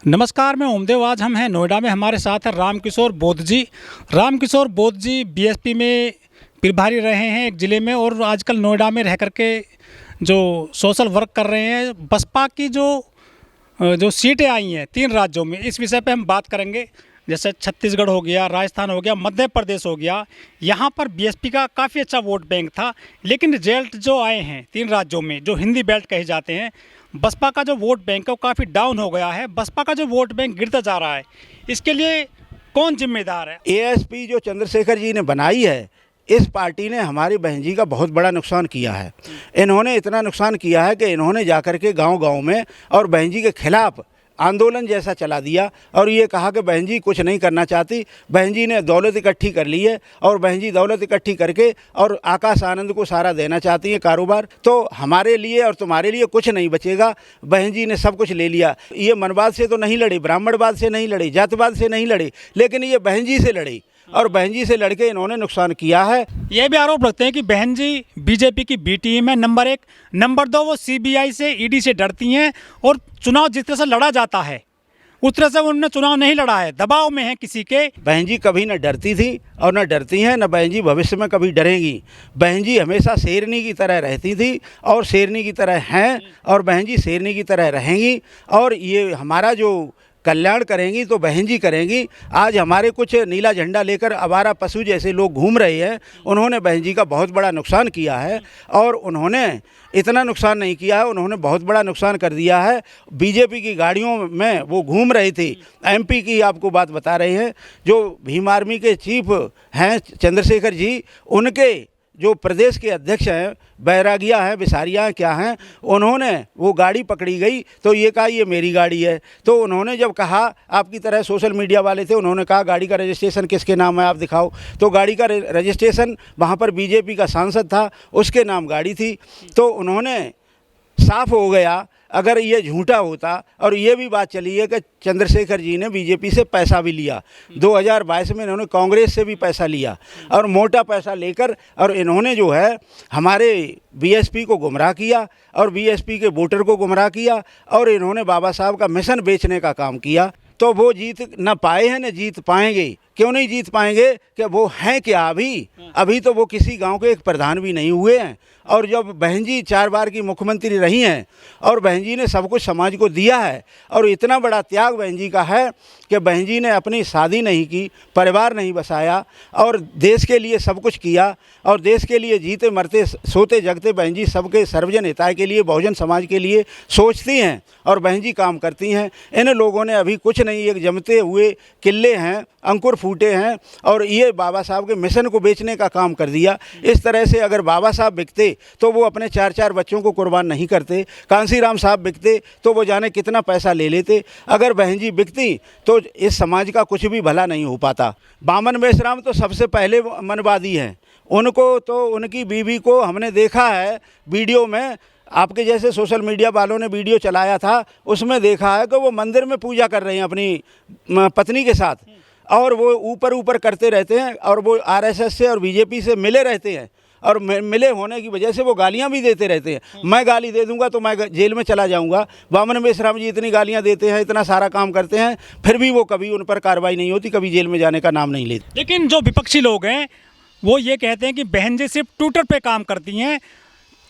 नमस्कार, मैं ओमदेव। आज हम हैं नोएडा में, हमारे साथ है रामकिशोर बोध जी। रामकिशोर बोध जी बीएसपी में प्रभारी रहे हैं एक ज़िले में, और आजकल नोएडा में रह करके जो सोशल वर्क कर रहे हैं। बसपा की जो सीटें आई हैं 3 राज्यों में, इस विषय पे हम बात करेंगे। जैसे छत्तीसगढ़ हो गया, राजस्थान हो गया, मध्य प्रदेश हो गया, यहाँ पर बीएसपी का काफ़ी अच्छा वोट बैंक था। लेकिन रिजल्ट जो आए हैं 3 राज्यों में, जो हिंदी बेल्ट कहे जाते हैं, बसपा का जो वोट बैंक है वो काफ़ी डाउन हो गया है। बसपा का जो वोट बैंक गिरता जा रहा है, इसके लिए कौन जिम्मेदार है? एएसपी जो चंद्रशेखर जी ने बनाई है, इस पार्टी ने हमारी बहन जी का बहुत बड़ा नुकसान किया है। इन्होंने इतना नुकसान किया है कि इन्होंने जाकर के गांव-गांव में और बहन जी के खिलाफ आंदोलन जैसा चला दिया और ये कहा कि बहन जी कुछ नहीं करना चाहती। बहन जी ने दौलत इकट्ठी कर ली है और बहन जी दौलत इकट्ठी करके और आकाश आनंद को सारा देना चाहती है कारोबार। तो हमारे लिए और तुम्हारे लिए कुछ नहीं बचेगा। बहन जी ने सब कुछ ले लिया। ये मनवाद से तो नहीं लड़ी, ब्राह्मणवाद से नहीं लड़ी, जातिवाद से नहीं लड़ी, लेकिन ये बहन जी से लड़ी और बहन जी से लड़के इन्होंने नुकसान किया है। ये भी आरोप रखते हैं कि बहन जी बीजेपी की बी टीम है, नंबर 1। नंबर 2, वो सीबीआई से, ईडी से डरती हैं, और चुनाव जिस तरह से लड़ा जाता है उस तरह से उन्होंने चुनाव नहीं लड़ा है, दबाव में है किसी के। बहन जी कभी न डरती थी और न डरती हैं, न बहन जी भविष्य में कभी डरेंगी। बहन जी हमेशा शेरनी की तरह रहती थी और शेरनी की तरह हैं, और बहन जी शेरनी की तरह रहेंगी। और ये हमारा जो कल्याण करेंगी तो बहन जी करेंगी। आज हमारे कुछ नीला झंडा लेकर आवारा पशु जैसे लोग घूम रहे हैं, उन्होंने बहन जी का बहुत बड़ा नुकसान किया है। और उन्होंने इतना नुकसान नहीं किया है, उन्होंने बहुत बड़ा नुकसान कर दिया है। बीजेपी की गाड़ियों में वो घूम रही थी। एमपी की आपको बात बता रहे हैं, जो भीम आर्मी के चीफ हैं चंद्रशेखर जी, उनके जो प्रदेश के अध्यक्ष हैं, बैरागिया हैं, बिसारिया हैं, क्या हैं, उन्होंने वो गाड़ी पकड़ी गई तो ये कहा ये मेरी गाड़ी है। तो उन्होंने जब कहा, आपकी तरह सोशल मीडिया वाले थे, उन्होंने कहा गाड़ी का रजिस्ट्रेशन किसके नाम है आप दिखाओ। तो गाड़ी का रजिस्ट्रेशन वहाँ पर बीजेपी का सांसद था, उसके नाम गाड़ी थी। तो उन्होंने साफ हो गया अगर ये झूठा होता। और ये भी बात चली है कि चंद्रशेखर जी ने बीजेपी से पैसा भी लिया। 2022 में इन्होंने कांग्रेस से भी पैसा लिया और मोटा पैसा लेकर, और इन्होंने जो है हमारे बीएसपी को गुमराह किया और बीएसपी के वोटर को गुमराह किया, और इन्होंने बाबा साहब का मिशन बेचने का काम किया। तो वो जीत न पाए हैं न जीत पाएंगे। क्यों नहीं जीत पाएंगे कि वो हैं क्या अभी तो वो किसी गांव के एक प्रधान भी नहीं हुए हैं। और जब बहन जी 4 बार की मुख्यमंत्री रही हैं और बहन जी ने सब कुछ समाज को दिया है, और इतना बड़ा त्याग बहन जी का है कि बहन जी ने अपनी शादी नहीं की, परिवार नहीं बसाया, और देश के लिए सब कुछ किया। और देश के लिए जीते मरते सोते जगते बहन जी सबके सर्वजन हिताय के लिए, बहुजन समाज के लिए सोचती हैं और बहन जी काम करती हैं। इन लोगों ने अभी कुछ नहीं, एक जमते हुए किले हैं, अंकुर फूटे हैं, और ये बाबा साहब के मिशन को बेचने का काम कर दिया। इस तरह से अगर बाबा साहब बिकते तो वो अपने 4-4 बच्चों को कुर्बान नहीं करते। कांसीराम साहब बिकते तो वो जाने कितना पैसा ले लेते। अगर बहन जी बिकती तो इस समाज का कुछ भी भला नहीं हो पाता। बामन मेश्राम तो सबसे पहले मनवादी हैं। उनको तो उनकी बीवी को हमने देखा है वीडियो में, आपके जैसे सोशल मीडिया वालों ने वीडियो चलाया था, उसमें देखा है कि वो मंदिर में पूजा कर रहे हैं अपनी पत्नी के साथ, और वो ऊपर करते रहते हैं, और वो आरएसएस से और बीजेपी से मिले रहते हैं, और मिले होने की वजह से वो गालियां भी देते रहते हैं। मैं गाली दे दूंगा तो मैं जेल में चला जाऊंगा। बामन मेश्राम जी इतनी गालियां देते हैं, इतना सारा काम करते हैं, फिर भी वो कभी उन पर कार्रवाई नहीं होती, कभी जेल में जाने का नाम नहीं लेते। लेकिन जो विपक्षी लोग हैं वो ये कहते हैं कि बहन जी सिर्फ ट्विटर पे काम करती हैं।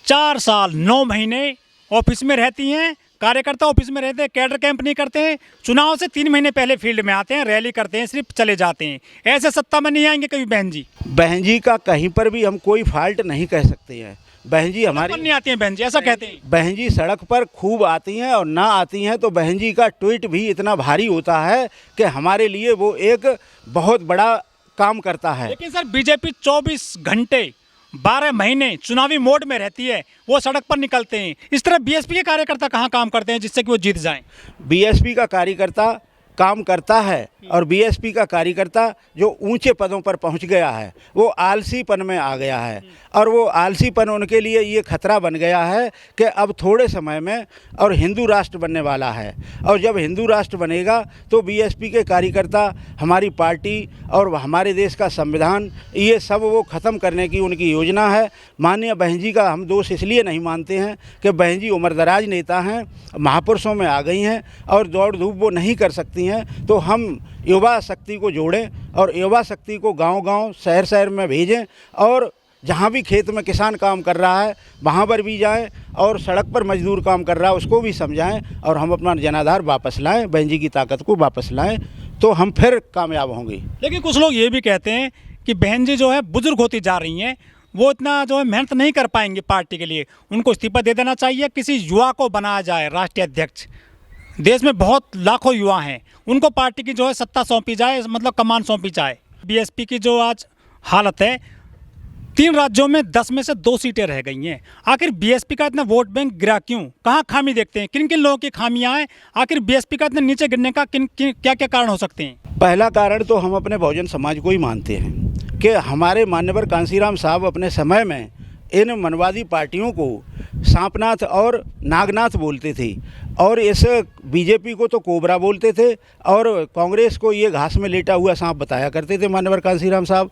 4 साल 9 महीने ऑफिस में रहती हैं, कार्यकर्ता ऑफिस में रहते हैं, कैडर कैंप नहीं करते हैं, चुनाव से 3 महीने पहले फील्ड में आते हैं, रैली करते हैं, सिर्फ चले जाते हैं। ऐसे सत्ता में नहीं आएंगे कभी बहन जी? बहन जी का कहीं पर भी हम कोई फॉल्ट नहीं कह सकते हैं। बहन जी हमारी नहीं आती हैं, बहन जी ऐसा कहते हैं। बहन जी सड़क पर खूब आती हैं, और ना आती हैं तो बहन जी का ट्वीट भी इतना भारी होता है कि हमारे लिए वो एक बहुत बड़ा काम करता है। लेकिन सर, बीजेपी 24 घंटे 12 महीने चुनावी मोड में रहती है, वो सड़क पर निकलते हैं। इस तरह बीएसपी के कार्यकर्ता कहाँ काम करते हैं जिससे कि वो जीत जाएं? बीएसपी का कार्यकर्ता काम करता है और बीएसपी का कार्यकर्ता जो ऊंचे पदों पर पहुंच गया है वो आलसीपन में आ गया है और वो आलसीपन उनके लिए ये खतरा बन गया है कि अब थोड़े समय में और हिंदू राष्ट्र बनने वाला है और जब हिंदू राष्ट्र बनेगा तो बीएसपी के कार्यकर्ता हमारी पार्टी और हमारे देश का संविधान ये सब वो ख़त्म करने की उनकी योजना है। माननीय बहन जी का हम दोष इसलिए नहीं मानते हैं कि बहन जी उम्रदराज नेता हैं, महापुरुषों में आ गई हैं और दौड़ धूप वो नहीं कर सकती हैं। तो हम युवा शक्ति को जोड़ें और युवा शक्ति को गांव-गांव शहर-शहर में भेजें और जहाँ भी खेत में किसान काम कर रहा है वहाँ पर भी जाएं और सड़क पर मजदूर काम कर रहा है उसको भी समझाएं और हम अपना जनाधार वापस लाएं, बहन जी की ताकत को वापस लाएं, तो हम फिर कामयाब होंगे। लेकिन कुछ लोग ये भी कहते हैं कि बहन जी जो है बुजुर्ग होती जा रही हैं, वो इतना जो है मेहनत नहीं कर पाएंगे पार्टी के लिए, उनको इस्तीफा दे देना चाहिए, किसी युवा को बनाया जाए राष्ट्रीय अध्यक्ष। देश में बहुत लाखों युवा हैं, उनको पार्टी की जो है सत्ता सौंपी जाए, मतलब कमान सौंपी जाए। बीएसपी की जो आज हालत है, 3 राज्यों में 10 में से 2 सीटें रह गई हैं। आखिर बीएसपी का इतना वोट बैंक गिरा क्यों? कहाँ खामी देखते हैं? किन किन लोगों की खामियां हैं? आखिर बीएसपी का इतना नीचे गिरने का क्या क्या कारण हो सकते हैं? पहला कारण तो हम अपने बहुजन समाज को ही मानते हैं कि हमारे मान्यवर कांसीराम साहब अपने समय में इन मनवादी पार्टियों को सांपनाथ और नागनाथ बोलते थे और इस बीजेपी को तो कोबरा बोलते थे और कांग्रेस को ये घास में लेटा हुआ सांप बताया करते थे मान्यवर कांसीराम साहब,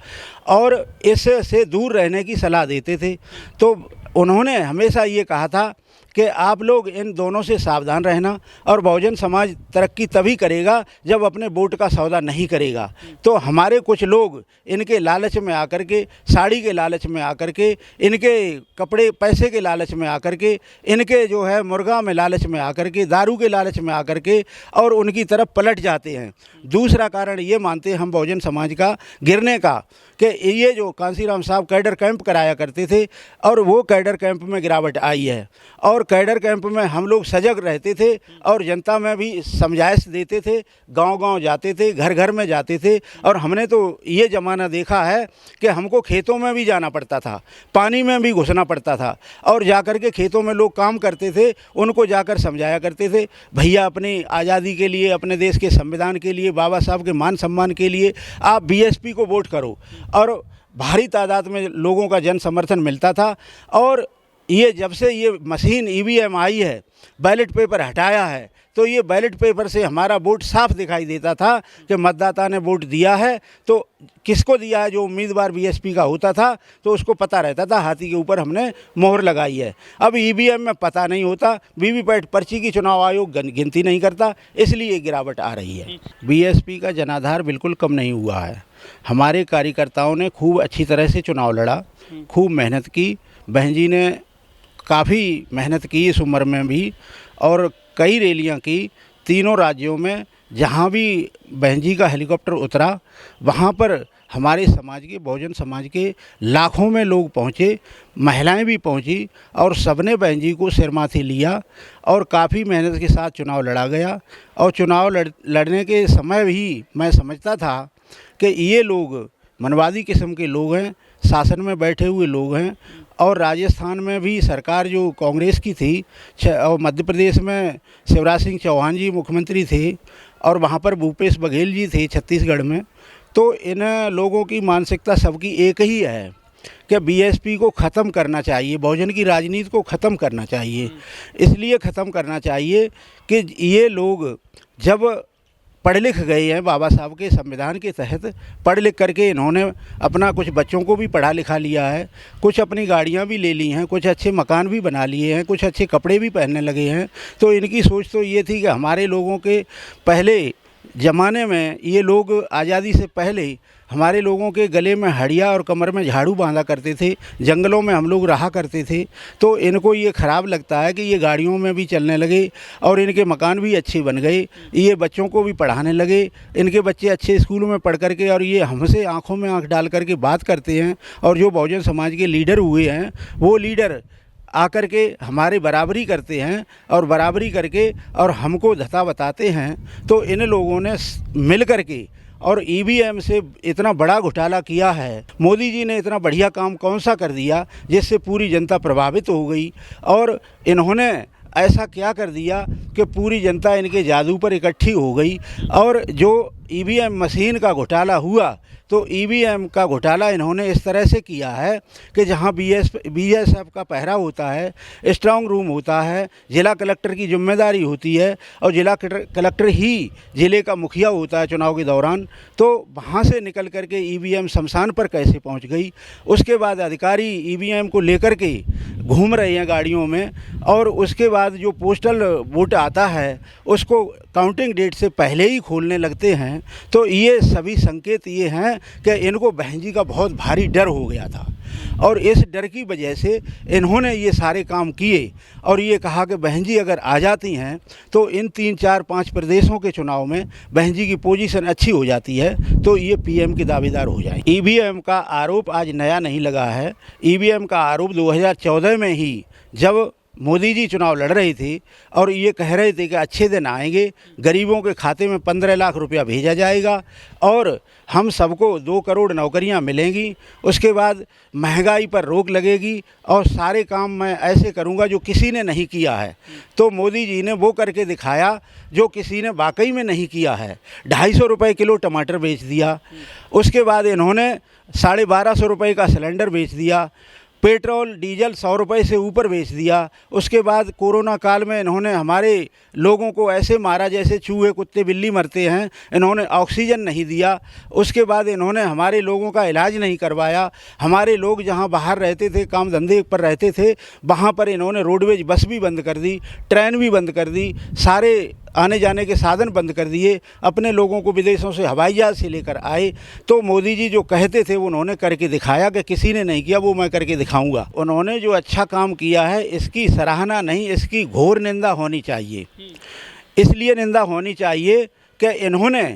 और इससे दूर रहने की सलाह देते थे। तो उन्होंने हमेशा ये कहा था कि आप लोग इन दोनों से सावधान रहना और बहुजन समाज तरक्की तभी करेगा जब अपने वोट का सौदा नहीं करेगा। तो हमारे कुछ लोग इनके लालच में आकर के, साड़ी के लालच में आकर के, इनके कपड़े पैसे के लालच में आकर के, इनके जो है मुर्गा में लालच में आकर के, दारू के लालच में आकर के और उनकी तरफ पलट जाते हैं। दूसरा कारण ये मानते हैं हम बहुजन समाज का गिरने का कि ये जो कांसीराम साहब कैडर कैंप कराया करते थे और वो कैडर कैंप में गिरावट आई है और कैडर कैंप में हम लोग सजग रहते थे और जनता में भी समझाइश देते थे, गांव-गांव जाते थे, घर घर में जाते थे और हमने तो ये ज़माना देखा है कि हमको खेतों में भी जाना पड़ता था, पानी में भी घुसना पड़ता था और जाकर के खेतों में लोग काम करते थे, उनको जाकर समझाया करते थे, भैया अपनी आज़ादी के लिए, अपने देश के संविधान के लिए, बाबा साहब के मान सम्मान के लिए आप बीएसपी को वोट करो। और भारी तादाद में लोगों का जन समर्थन मिलता था। और ये जब से ये मशीन ईवीएम आई है, बैलेट पेपर हटाया है, तो ये बैलेट पेपर से हमारा वोट साफ दिखाई देता था कि मतदाता ने वोट दिया है तो किसको दिया है। जो उम्मीदवार बीएसपी का होता था तो उसको पता रहता था, हाथी के ऊपर हमने मोहर लगाई है। अब ईवीएम में पता नहीं होता, वीवीपैट पर्ची की चुनाव आयोग गिनती नहीं करता, इसलिए गिरावट आ रही है। बीएसपी का जनाधार बिल्कुल कम नहीं हुआ है। हमारे कार्यकर्ताओं ने खूब अच्छी तरह से चुनाव लड़ा, खूब मेहनत की, बहन जी ने काफ़ी मेहनत की इस उम्र में भी और कई रैलियां की तीनों राज्यों में। जहां भी बहन जी का हेलीकॉप्टर उतरा वहां पर हमारे समाज के, बहुजन समाज के लाखों में लोग पहुंचे, महिलाएं भी पहुंची और सबने बहन जी को सिरमाथे लिया और काफ़ी मेहनत के साथ चुनाव लड़ा गया। और चुनाव लड़ने के समय भी मैं समझता था कि ये लोग मनवादी किस्म के लोग हैं, शासन में बैठे हुए लोग हैं और राजस्थान में भी सरकार जो कांग्रेस की थी और मध्य प्रदेश में शिवराज सिंह चौहान जी मुख्यमंत्री थे और वहाँ पर भूपेश बघेल जी थे छत्तीसगढ़ में। तो इन लोगों की मानसिकता सबकी एक ही है कि बीएसपी को ख़त्म करना चाहिए, बहुजन की राजनीति को ख़त्म करना चाहिए। इसलिए ख़त्म करना चाहिए कि ये लोग जब पढ़ लिख गए हैं, बाबा साहब के संविधान के तहत पढ़ लिख करके इन्होंने अपना कुछ बच्चों को भी पढ़ा लिखा लिया है, कुछ अपनी गाड़ियां भी ले ली हैं, कुछ अच्छे मकान भी बना लिए हैं, कुछ अच्छे कपड़े भी पहनने लगे हैं। तो इनकी सोच तो ये थी कि हमारे लोगों के पहले ज़माने में ये लोग आज़ादी से पहले हमारे लोगों के गले में हड़िया और कमर में झाड़ू बांधा करते थे, जंगलों में हम लोग रहा करते थे। तो इनको ये ख़राब लगता है कि ये गाड़ियों में भी चलने लगे और इनके मकान भी अच्छे बन गए, ये बच्चों को भी पढ़ाने लगे, इनके बच्चे अच्छे स्कूलों में पढ़ करके और ये हमसे आँखों में आँख डाल करके बात करते हैं। और जो बहुजन समाज के लीडर हुए हैं वो लीडर आकर के हमारे बराबरी करते हैं और बराबरी करके और हमको धता बताते हैं। तो इन लोगों ने मिल कर के और ईवीएम से इतना बड़ा घोटाला किया है। मोदी जी ने इतना बढ़िया काम कौन सा कर दिया जिससे पूरी जनता प्रभावित हो गई। और इन्होंने ऐसा क्या कर दिया कि पूरी जनता इनके जादू पर इकट्ठी हो गई। और जो ईवीएम मशीन का घोटाला हुआ तो ईवीएम का घोटाला इन्होंने इस तरह से किया है कि जहां बीएसएफ का पहरा होता है, स्ट्रांग रूम होता है, जिला कलेक्टर की जिम्मेदारी होती है और जिला कलेक्टर ही ज़िले का मुखिया होता है चुनाव के दौरान, तो वहां से निकल करके ईवीएम शमशान पर कैसे पहुंच गई। उसके बाद अधिकारी ईवीएम को लेकर के घूम रहे हैं गाड़ियों में, और उसके बाद जो पोस्टल वोट आता है उसको काउंटिंग डेट से पहले ही खोलने लगते हैं। तो ये सभी संकेत ये हैं कि इनको बहन जी का बहुत भारी डर हो गया था, और इस डर की वजह से इन्होंने ये सारे काम किए और ये कहा कि बहन जी अगर आ जाती हैं तो इन 3, 4, 5 प्रदेशों के चुनाव में बहन जी की पोजीशन अच्छी हो जाती है, तो ये पीएम की दावेदार हो जाए। ईवीएम का आरोप आज नया नहीं लगा है। ईवीएम का आरोप 2014 में ही जब मोदी जी चुनाव लड़ रही थी और ये कह रहे थे कि अच्छे दिन आएंगे, गरीबों के खाते में 15 लाख रुपया भेजा जाएगा और हम सबको 2 करोड़ नौकरियां मिलेंगी, उसके बाद महंगाई पर रोक लगेगी और सारे काम मैं ऐसे करूंगा जो किसी ने नहीं किया है। तो मोदी जी ने वो करके दिखाया जो किसी ने वाकई में नहीं किया है। 250 रुपये किलो टमाटर बेच दिया, उसके बाद इन्होंने 1250 रुपये का सिलेंडर बेच दिया, पेट्रोल डीजल 100 रुपये से ऊपर बेच दिया। उसके बाद कोरोना काल में इन्होंने हमारे लोगों को ऐसे मारा जैसे चूहे कुत्ते बिल्ली मरते हैं, इन्होंने ऑक्सीजन नहीं दिया। उसके बाद इन्होंने हमारे लोगों का इलाज नहीं करवाया। हमारे लोग जहां बाहर रहते थे, काम धंधे पर रहते थे, वहां पर इन्होंने रोडवेज बस भी बंद कर दी, ट्रेन भी बंद कर दी, सारे आने जाने के साधन बंद कर दिए। अपने लोगों को विदेशों से हवाई जहाज़ से लेकर आए। तो मोदी जी जो कहते थे वो उन्होंने करके दिखाया कि किसी ने नहीं किया, वो मैं करके दिखाऊंगा। उन्होंने जो अच्छा काम किया है इसकी सराहना नहीं, इसकी घोर निंदा होनी चाहिए। इसलिए निंदा होनी चाहिए कि इन्होंने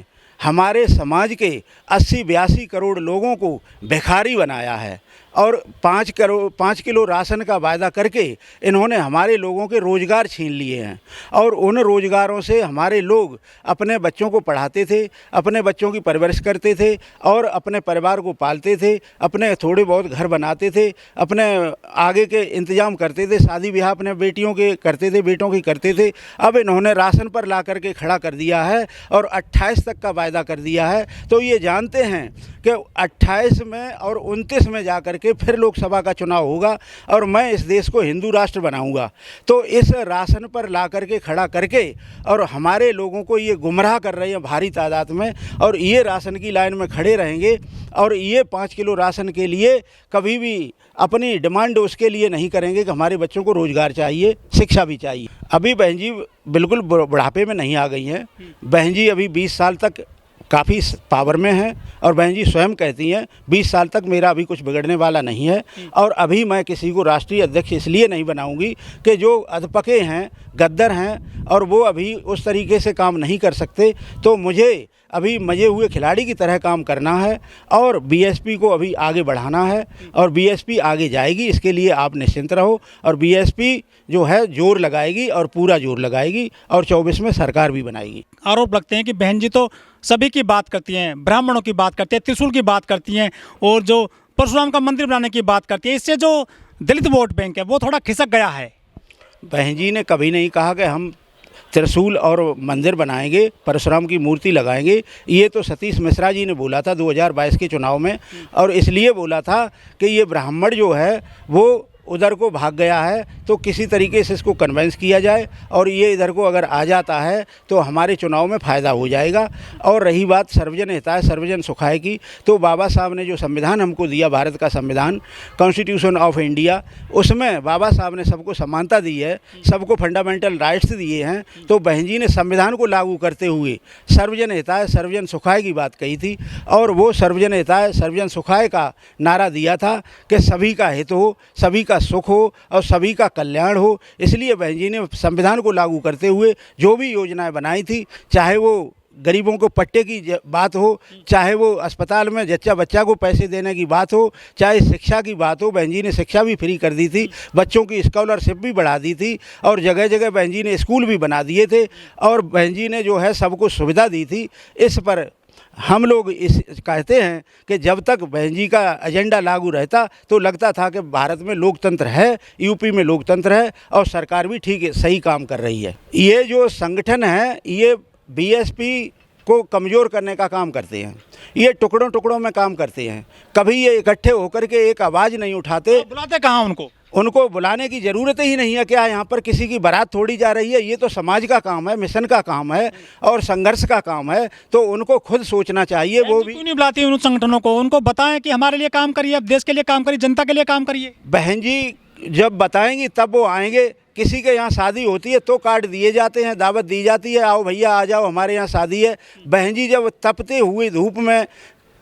हमारे समाज के 80-82 करोड़ लोगों को भिखारी बनाया है और 5 किलो राशन का वायदा करके इन्होंने हमारे लोगों के रोज़गार छीन लिए हैं। और उन रोज़गारों से हमारे लोग अपने बच्चों को पढ़ाते थे, अपने बच्चों की परवरिश करते थे और अपने परिवार को पालते थे, अपने थोड़े बहुत घर बनाते थे, अपने आगे के इंतज़ाम करते थे, शादी ब्याह अपने बेटियों के करते थे, बेटों की करते थे। अब इन्होंने राशन पर ला करके खड़ा कर दिया है और 28 तक का वायदा कर दिया है। तो ये जानते हैं कि 28 में और 29 में जा कर के फिर लोकसभा का चुनाव होगा और मैं इस देश को हिंदू राष्ट्र बनाऊंगा। तो इस राशन पर ला करके खड़ा करके और हमारे लोगों को ये गुमराह कर रहे हैं भारी तादाद में, और ये राशन की लाइन में खड़े रहेंगे और ये 5 किलो राशन के लिए कभी भी अपनी डिमांड उसके लिए नहीं करेंगे कि हमारे बच्चों को रोज़गार चाहिए, शिक्षा भी चाहिए। अभी बहन जी बिल्कुल बुढ़ापे में नहीं आ गई हैं। बहन जी अभी 20 साल तक काफ़ी पावर में है और बहन जी स्वयं कहती हैं 20 साल तक मेरा अभी कुछ बिगड़ने वाला नहीं है। और अभी मैं किसी को राष्ट्रीय अध्यक्ष इसलिए नहीं बनाऊंगी कि जो अधपके हैं, गद्दर हैं और वो अभी उस तरीके से काम नहीं कर सकते। तो मुझे अभी मजे हुए खिलाड़ी की तरह काम करना है और बीएसपी को अभी आगे बढ़ाना है और बीएसपी आगे जाएगी, इसके लिए आप निश्चिंत रहो। और बीएसपी जो है जोर लगाएगी और पूरा जोर लगाएगी और 24 में सरकार भी बनाएगी। आरोप लगते हैं कि बहन जी तो सभी की बात करती हैं, ब्राह्मणों की बात करती हैं, त्रिशूल की बात करती हैं और जो परशुराम का मंदिर बनाने की बात करती है। इससे जो दलित वोट बैंक है वो थोड़ा खिसक गया है। बहन जी ने कभी नहीं कहा कि हम त्रिशूल और मंदिर बनाएंगे, परशुराम की मूर्ति लगाएंगे। ये तो सतीश मिश्रा जी ने बोला था 2022 के चुनाव में, और इसलिए बोला था कि ये ब्राह्मण जो है वो उधर को भाग गया है तो किसी तरीके से इसको कन्वेंस किया जाए और ये इधर को अगर आ जाता है तो हमारे चुनाव में फ़ायदा हो जाएगा। और रही बात सर्वजन हिताय सर्वजन सुखाय की, तो बाबा साहब ने जो संविधान हमको दिया, भारत का संविधान, कॉन्स्टिट्यूशन ऑफ इंडिया, उसमें बाबा साहब ने सबको समानता दी है, सबको फंडामेंटल राइट्स दिए हैं। तो बहन जी ने संविधान को लागू करते हुए सर्वजन हिताय सर्वजन सुखाय की बात कही थी और वो सर्वजन हिताय सर्वजन सुखाय का नारा दिया था कि सभी का हित हो, सभी का सुख हो और सभी का कल्याण हो। इसलिए बहन जी ने संविधान को लागू करते हुए जो भी योजनाएं बनाई थी, चाहे वो गरीबों को पट्टे की बात हो, चाहे वो अस्पताल में जच्चा बच्चा को पैसे देने की बात हो, चाहे शिक्षा की बात हो, बहन जी ने शिक्षा भी फ्री कर दी थी, बच्चों की स्कॉलरशिप भी बढ़ा दी थी और जगह जगह बहन जी ने स्कूल भी बना दिए थे और बहन जी ने जो है सबको सुविधा दी थी। इस पर हम लोग इस कहते हैं कि जब तक बहन जी का एजेंडा लागू रहता तो लगता था कि भारत में लोकतंत्र है, यूपी में लोकतंत्र है और सरकार भी ठीक है, सही काम कर रही है। ये जो संगठन है ये बीएसपी को कमज़ोर करने का काम करते हैं, ये टुकड़ों टुकड़ों में काम करते हैं, कभी ये इकट्ठे होकर के एक आवाज़ नहीं उठाते। बुलाते कहाँ उनको? उनको बुलाने की ज़रूरत ही नहीं है। क्या यहाँ पर किसी की बारात थोड़ी जा रही है? ये तो समाज का काम है, मिशन का काम है और संघर्ष का काम है, तो उनको खुद सोचना चाहिए। वो भी क्यों नहीं बुलाती उन संगठनों को? उनको बताएं कि हमारे लिए काम करिए, अब देश के लिए काम करिए, जनता के लिए काम करिए। बहन जी जब बताएंगी तब वो आएंगे। किसी के यहाँ शादी होती है तो कार्ड दिए जाते हैं, दावत दी जाती है, आओ भैया आ जाओ हमारे यहाँ शादी है। बहन जी जब तपते हुए धूप में,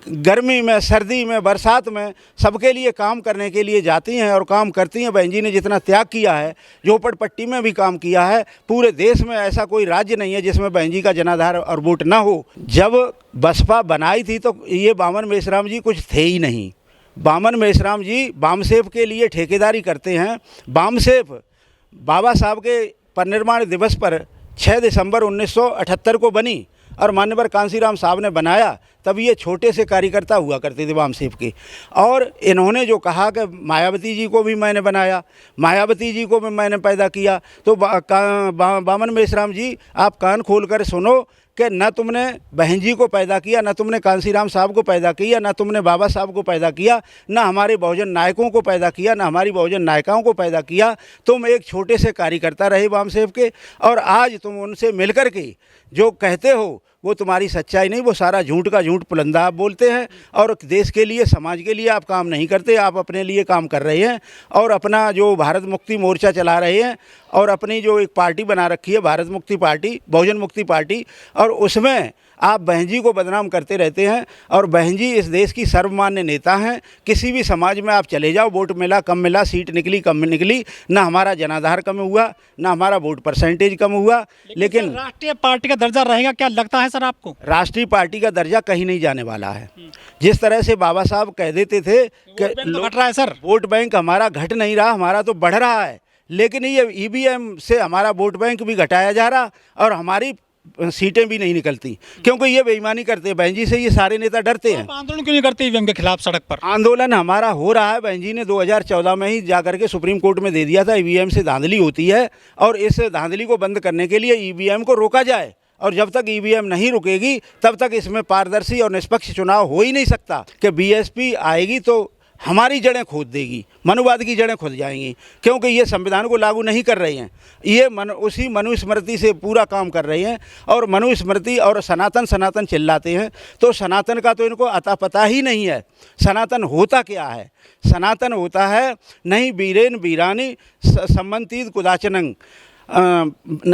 गर्मी में, सर्दी में, बरसात में सबके लिए काम करने के लिए जाती हैं और काम करती हैं। बहन जी ने जितना त्याग किया है, झोपड़पट्टी में भी काम किया है, पूरे देश में ऐसा कोई राज्य नहीं है जिसमें बहन जी का जनाधार और वोट ना हो। जब बसपा बनाई थी तो ये बामन मेश्राम जी कुछ थे ही नहीं। बामन मेश्राम जी बामसेफ के लिए ठेकेदारी करते हैं। बामसेफ बाबा साहब के परिनिर्वाण दिवस पर 6 दिसंबर 1978 को बनी और मान्यवर कांसीराम साहब ने बनाया। तब ये छोटे से कार्यकर्ता हुआ करते थे बामसेफ के। और इन्होंने जो कहा कि मायावती जी को भी मैंने बनाया, मायावती जी को भी मैंने पैदा किया, तो बामन मेश्राम जी आप कान खोल कर सुनो कि न तुमने बहन जी को पैदा किया, न तुमने कांसीराम साहब को पैदा किया, न तुमने बाबा साहब को पैदा किया, न हमारे बहुजन नायकों को पैदा किया, न हमारी बहुजन नायिकाओं को पैदा किया। तुम एक छोटे से कार्यकर्ता रहे बामसेफ के और आज तुम उनसे मिलकर के जो कहते हो वो तुम्हारी सच्चाई नहीं, वो सारा झूठ का झूठ पुलंदा आप बोलते हैं और देश के लिए, समाज के लिए आप काम नहीं करते। आप अपने लिए काम कर रहे हैं और अपना जो भारत मुक्ति मोर्चा चला रहे हैं और अपनी जो एक पार्टी बना रखी है भारत मुक्ति पार्टी, बहुजन मुक्ति पार्टी, और उसमें आप बहन जी को बदनाम करते रहते हैं। और बहन जी इस देश की सर्वमान्य नेता हैं। किसी भी समाज में आप चले जाओ, वोट मिला कम मिला, सीट निकली कम निकली, ना हमारा जनाधार कम हुआ, ना हमारा वोट परसेंटेज कम हुआ। लेकिन राष्ट्रीय पार्टी का दर्जा रहेगा क्या लगता है सर आपको? राष्ट्रीय पार्टी का दर्जा कहीं नहीं जाने वाला है। जिस तरह से बाबा साहब कह देते थे कि घट रहा है सर, वोट बैंक हमारा घट नहीं रहा, हमारा तो बढ़ रहा है। लेकिन ये ईवीएम से हमारा वोट बैंक भी घटाया जा रहा और हमारी सीटें भी नहीं निकलती, क्योंकि ये बेईमानी करते हैं। बहन जी से ये सारे नेता डरते हैं। आंदोलन क्यों नहीं करते ईवीएम के खिलाफ सड़क पर? आंदोलन हमारा हो रहा है। बहन जी ने 2014 में ही जाकर के सुप्रीम कोर्ट में दे दिया था ईवीएम से धांधली होती है और इस धांधली को बंद करने के लिए ईवीएम को रोका जाए। और जब तक ईवीएम नहीं रुकेगी तब तक इसमें पारदर्शी और निष्पक्ष चुनाव हो ही नहीं सकता। कि बीएसपी आएगी तो हमारी जड़ें खोद देगी, मनुवाद की जड़ें खोद जाएंगी, क्योंकि ये संविधान को लागू नहीं कर रहे हैं। ये उसी मनुस्मृति से पूरा काम कर रहे हैं और मनुस्मृति और सनातन सनातन चिल्लाते हैं। तो सनातन का तो इनको अता पता ही नहीं है। सनातन होता क्या है? सनातन होता है नहीं वीरेन वीरानी सम्मंतीत कुदाचनंग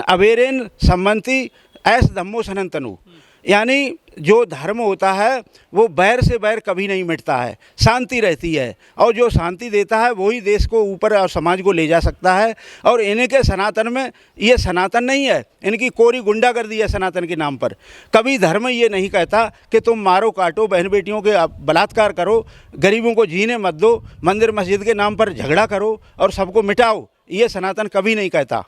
अवेरेन सम्मंती ऐस धम्मो सनंतनु। यानी जो धर्म होता है वो बैर से बैर कभी नहीं मिटता है, शांति रहती है और जो शांति देता है वही देश को ऊपर और समाज को ले जा सकता है। और इनके सनातन में ये सनातन नहीं है, इनकी कोरी गुंडागर्दी है सनातन के नाम पर। कभी धर्म ये नहीं कहता कि तुम मारो काटो, बहन बेटियों के बलात्कार करो, गरीबों को जीने मत दो, मंदिर मस्जिद के नाम पर झगड़ा करो और सबको मिटाओ, ये सनातन कभी नहीं कहता।